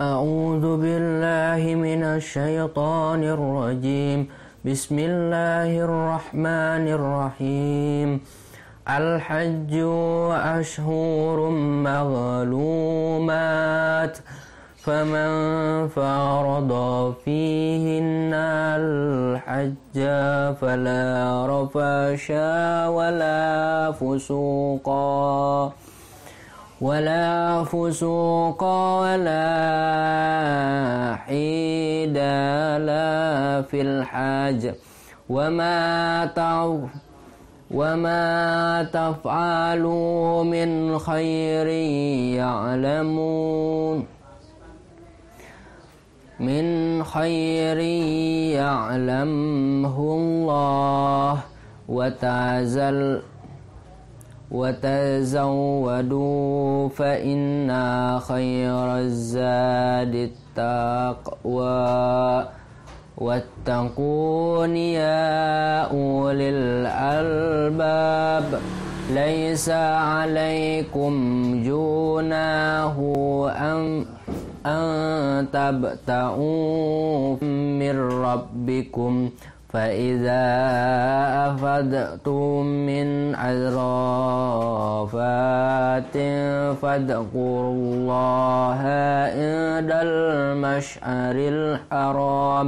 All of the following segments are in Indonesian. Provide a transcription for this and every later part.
أعوذ بالله من الشيطان الرجيم. بسم الله الرحمن الرحيم. الحج أشهر معلومات، فمن فرض فيهن الحج فلا رفث ولا فسوق ولا حيدال في الحج، وما تفعلوا من خير يعلمه الله، وتزودوا فإن خير الزاد التقوى، واتقون يا أولي الألباب. ليس عليكم جناح أن تبتغوا من ربكم، فإذا أفضتم من عرفات فاذكروا الله عند المشعر الحرام،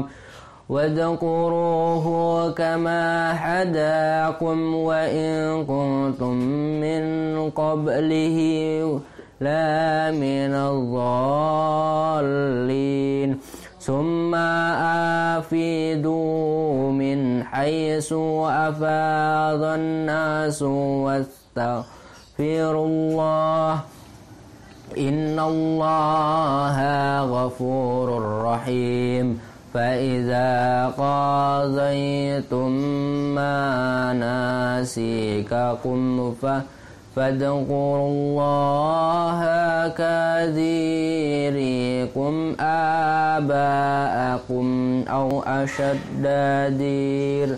واذكروه كما هداكم وإن كنتم من قبله لمن الضالين. ثم أفيدوا من حيث أفاض الناس واستغفروا الله، إن الله غفور رحيم. فإذا قضيتم مناسككم فاذكروا الله كذكركم آباءكم أو أشد ذكرا.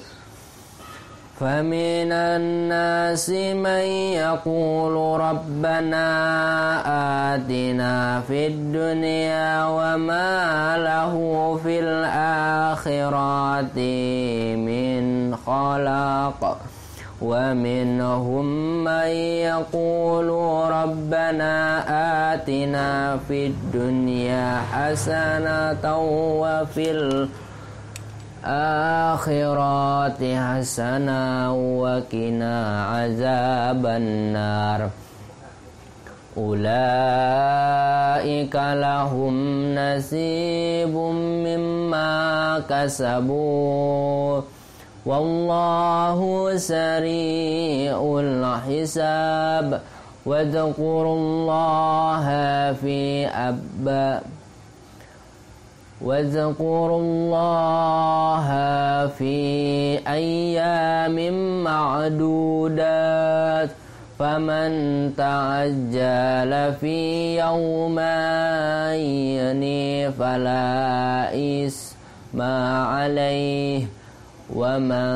فمن الناس من يقول ربنا آتنا في الدنيا وما له في الآخرة من خلاق، ومنهم من يقول ربنا آتنا في الدنيا حسنة وفي الآخرة حسنة وقنا عذاب النار. أولئك لهم نصيب مما كسبوا، والله سريع الحساب. واذكروا الله في أيام معدودات، فمن تعجل في يومين فلا إثم عليه، ومن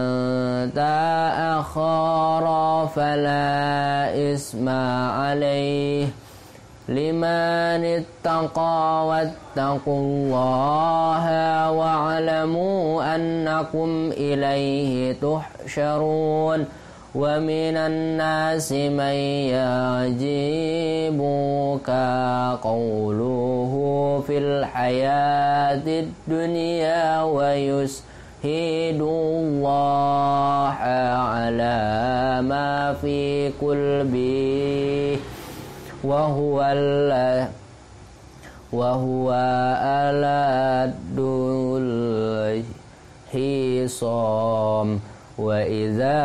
تأخر فلا إثم عليه، لمن اتقى. واتقوا الله واعلموا أنكم إليه تحشرون. ومن الناس من يعجبك قوله في الحياة الدنيا ويشهد الله على ما في قلبه وهو ألد الخصام. وإذا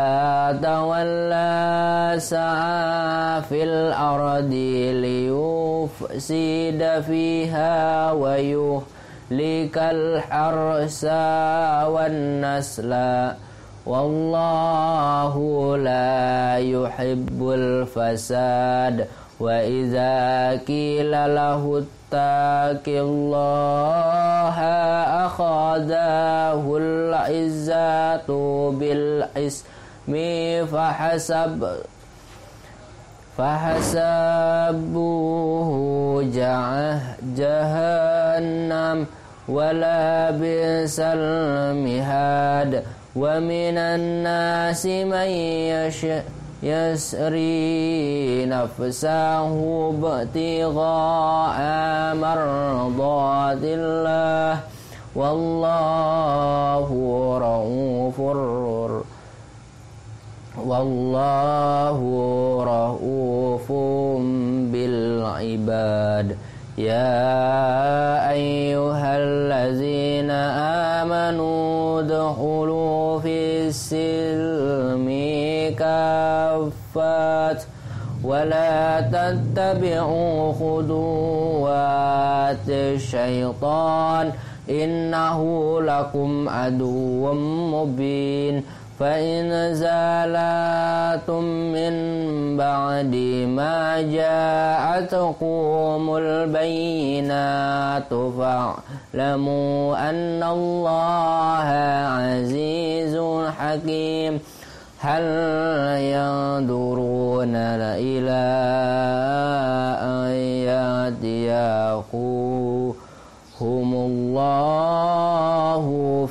تولى سعى في الأرض ليفسد فيها ويهلك الحرث والنسل، والله لا يحب الفساد. وإذا قيل له اتق الله أخذه العزة بالإثم fahasabuhu jahannam wala bisal mihad wa minan nasi man yasri nafsahu btigha'a mardatillah wallahu ra'ufum bil ibad. Ya ayyuhallazina amanu udkhulu fis silmi kaffat wa la tattabi'u khutuwati syaitan innahu lakum aduwwum mubin. فَإِنْ زَالَتُمْ مِنْ بَعْدِ مَا جَاءَتْكُمُ الْبَيِّنَاتُ فَاعْلَمُوا أَنَّ اللَّهَ عَزِيزٌ حَكِيمٌ هَلْ يَنْظُرُونَ إِلَى أَنْ يَأْتِيَهُمُ اللَّهُ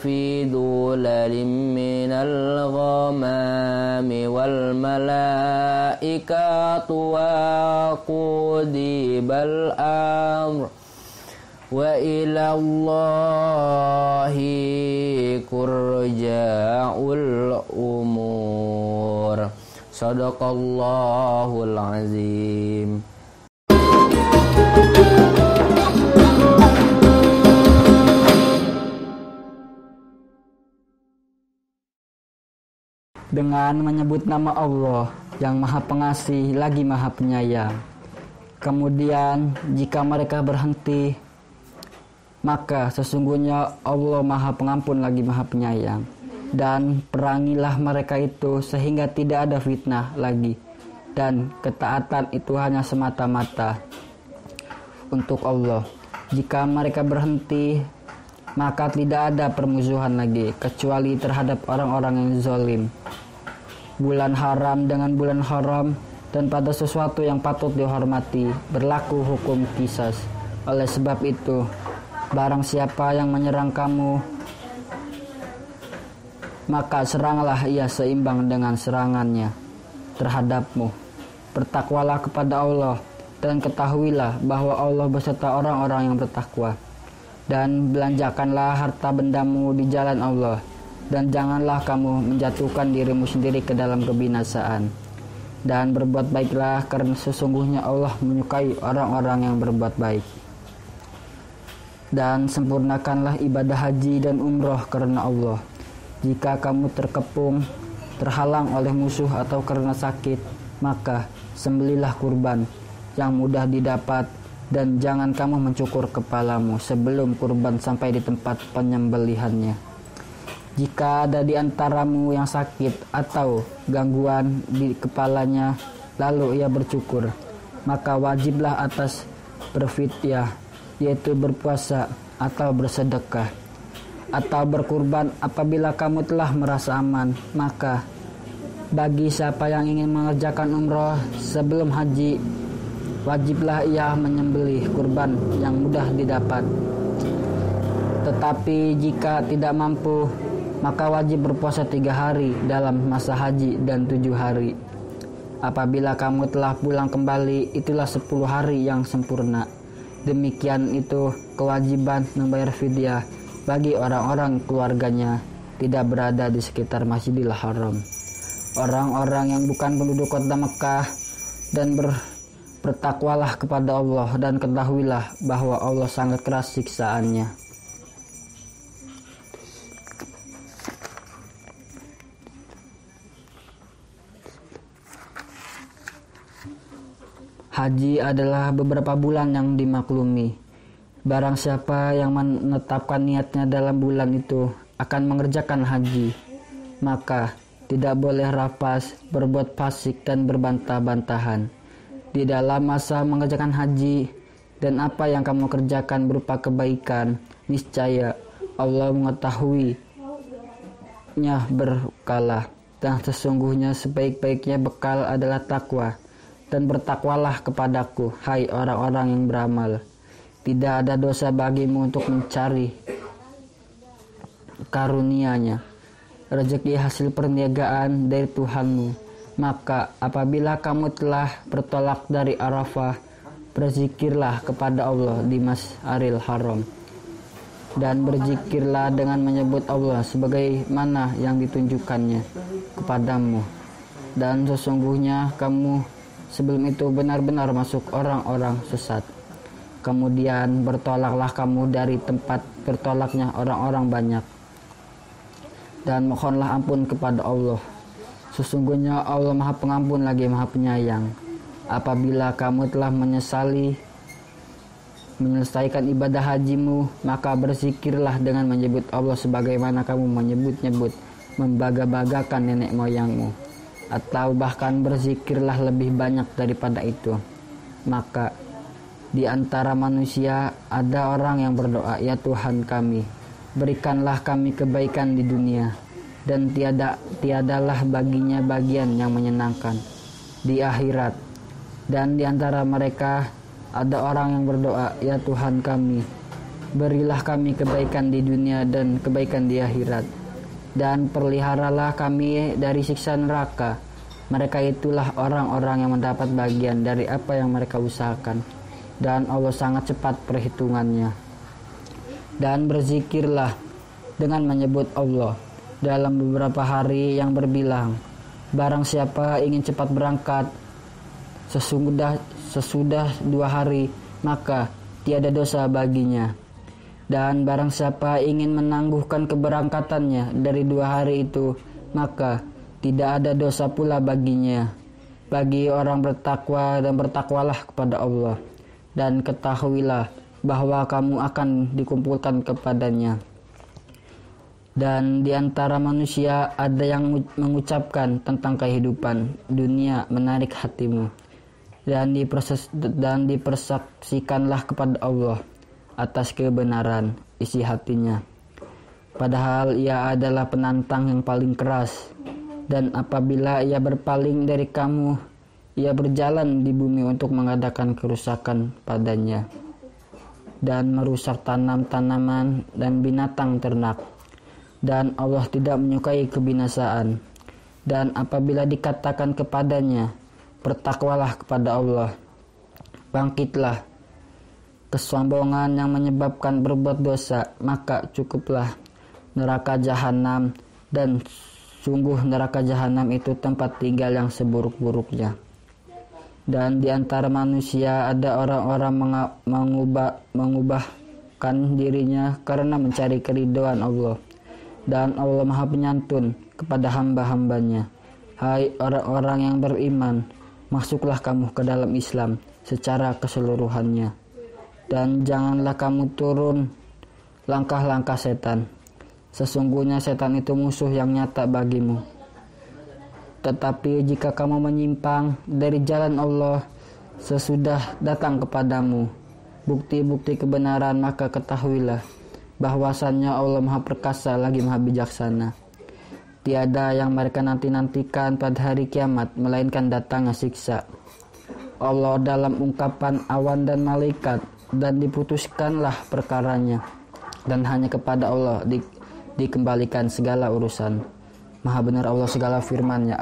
فِي ظُلَلٍ مِّنَ الْغَمَامِ وَالْمَلَائِكَةُ وَقُضِيَ الْأَمْرُ وَإِلَى اللَّهِ turja'ul umur. Shadaqallahul azim. Dengan menyebut nama Allah yang Maha Pengasih lagi Maha Penyayang. Kemudian jika mereka berhenti, maka sesungguhnya Allah Maha Pengampun lagi Maha Penyayang. Dan perangilah mereka itu sehingga tidak ada fitnah lagi, dan ketaatan itu hanya semata-mata untuk Allah. Jika mereka berhenti, maka tidak ada permusuhan lagi kecuali terhadap orang-orang yang zalim. Bulan haram dengan bulan haram, dan pada sesuatu yang patut dihormati berlaku hukum qisas. Oleh sebab itu, barang siapa yang menyerang kamu, maka seranglah ia seimbang dengan serangannya terhadapmu. Bertakwalah kepada Allah, dan ketahuilah bahwa Allah beserta orang-orang yang bertakwa. Dan belanjakanlah harta bendamu di jalan Allah, dan janganlah kamu menjatuhkan dirimu sendiri ke dalam kebinasaan. Dan berbuat baiklah, karena sesungguhnya Allah menyukai orang-orang yang berbuat baik. Dan sempurnakanlah ibadah haji dan umroh karena Allah. Jika kamu terkepung, terhalang oleh musuh atau karena sakit, maka sembelilah kurban yang mudah didapat, dan jangan kamu mencukur kepalamu sebelum kurban sampai di tempat penyembelihannya. Jika ada di antaramu yang sakit atau gangguan di kepalanya, lalu ia bercukur, maka wajiblah atas berfidyah, yaitu berpuasa atau bersedekah, atau berkurban apabila kamu telah merasa aman. Maka bagi siapa yang ingin mengerjakan umroh sebelum haji, wajiblah ia menyembelih kurban yang mudah didapat. Tetapi jika tidak mampu, maka wajib berpuasa 3 hari dalam masa haji dan 7 hari. Apabila kamu telah pulang kembali, itulah 10 hari yang sempurna. Demikian itu kewajiban membayar fidyah bagi orang-orang keluarganya tidak berada di sekitar Masjidil Haram, orang-orang yang bukan penduduk kota Mekah. Dan bertakwalah kepada Allah, dan ketahuilah bahwa Allah sangat keras siksaannya. Haji adalah beberapa bulan yang dimaklumi. Barang siapa yang menetapkan niatnya dalam bulan itu akan mengerjakan haji, maka tidak boleh rapas, berbuat fasik, dan berbantah-bantahan di dalam masa mengerjakan haji. Dan apa yang kamu kerjakan berupa kebaikan, niscaya Allah mengetahuinya berkala. Dan sesungguhnya sebaik-baiknya bekal adalah takwa. dan bertakwalah kepadaku, hai orang-orang yang beramal. Tidak ada dosa bagimu untuk mencari karunia-Nya, rezeki hasil perniagaan dari Tuhanmu. Maka apabila kamu telah bertolak dari Arafah, berzikirlah kepada Allah di Mas'aril Haram, dan berzikirlah dengan menyebut Allah sebagaimana yang ditunjukkannya kepadamu. Dan sesungguhnya kamu sebelum itu benar-benar masuk orang-orang sesat. Kemudian bertolaklah kamu dari tempat bertolaknya orang-orang banyak, dan mohonlah ampun kepada Allah. Sesungguhnya Allah Maha Pengampun lagi Maha Penyayang. Apabila kamu telah menyelesaikan ibadah hajimu, maka berzikirlah dengan menyebut Allah sebagaimana kamu menyebut-nyebut membaga-bagakan nenek moyangmu, atau bahkan berzikirlah lebih banyak daripada itu. Maka di antara manusia ada orang yang berdoa, ya Tuhan kami, berikanlah kami kebaikan di dunia, dan tiadalah baginya bagian yang menyenangkan di akhirat. Dan di antara mereka ada orang yang berdoa, ya Tuhan kami, berilah kami kebaikan di dunia dan kebaikan di akhirat, dan peliharalah kami dari siksa neraka. Mereka itulah orang-orang yang mendapat bagian dari apa yang mereka usahakan, dan Allah sangat cepat perhitungannya. Dan berzikirlah dengan menyebut Allah dalam beberapa hari yang berbilang. Barang siapa ingin cepat berangkat sesudah 2 hari, maka tiada dosa baginya. Dan barang siapa ingin menangguhkan keberangkatannya dari 2 hari itu, maka tidak ada dosa pula baginya. Bagi orang bertakwa, dan bertakwalah kepada Allah, dan ketahuilah bahwa kamu akan dikumpulkan kepadanya. Dan di antara manusia ada yang mengucapkan tentang kehidupan dunia menarik hatimu, dan dipersaksikanlah kepada Allah atas kebenaran isi hatinya. Padahal ia adalah penantang yang paling keras, dan apabila ia berpaling dari kamu, ia berjalan di bumi untuk mengadakan kerusakan padanya, dan merusak tanaman dan binatang ternak. Dan Allah tidak menyukai kebinasaan. Dan apabila dikatakan kepadanya, bertakwalah kepada Allah, bangkitlah kesombongan yang menyebabkan berbuat dosa, maka cukuplah neraka jahanam, dan sungguh neraka jahanam itu tempat tinggal yang seburuk-buruknya. Dan di antara manusia ada orang-orang mengubahkan dirinya karena mencari keridhaan Allah, dan Allah Maha Penyantun kepada hamba-hambanya. Hai orang-orang yang beriman, masuklah kamu ke dalam Islam secara keseluruhannya, dan janganlah kamu turun langkah-langkah setan. Sesungguhnya setan itu musuh yang nyata bagimu. Tetapi jika kamu menyimpang dari jalan Allah sesudah datang kepadamu bukti-bukti kebenaran, maka ketahuilah bahwasannya Allah Maha Perkasa lagi Maha Bijaksana. Tiada yang mereka nanti-nantikan pada hari kiamat melainkan datangnya siksa Allah dalam ungkapan awan dan malaikat, dan diputuskanlah perkaranya, dan hanya kepada Allah dikembalikan segala urusan. Maha benar Allah segala firman-Nya.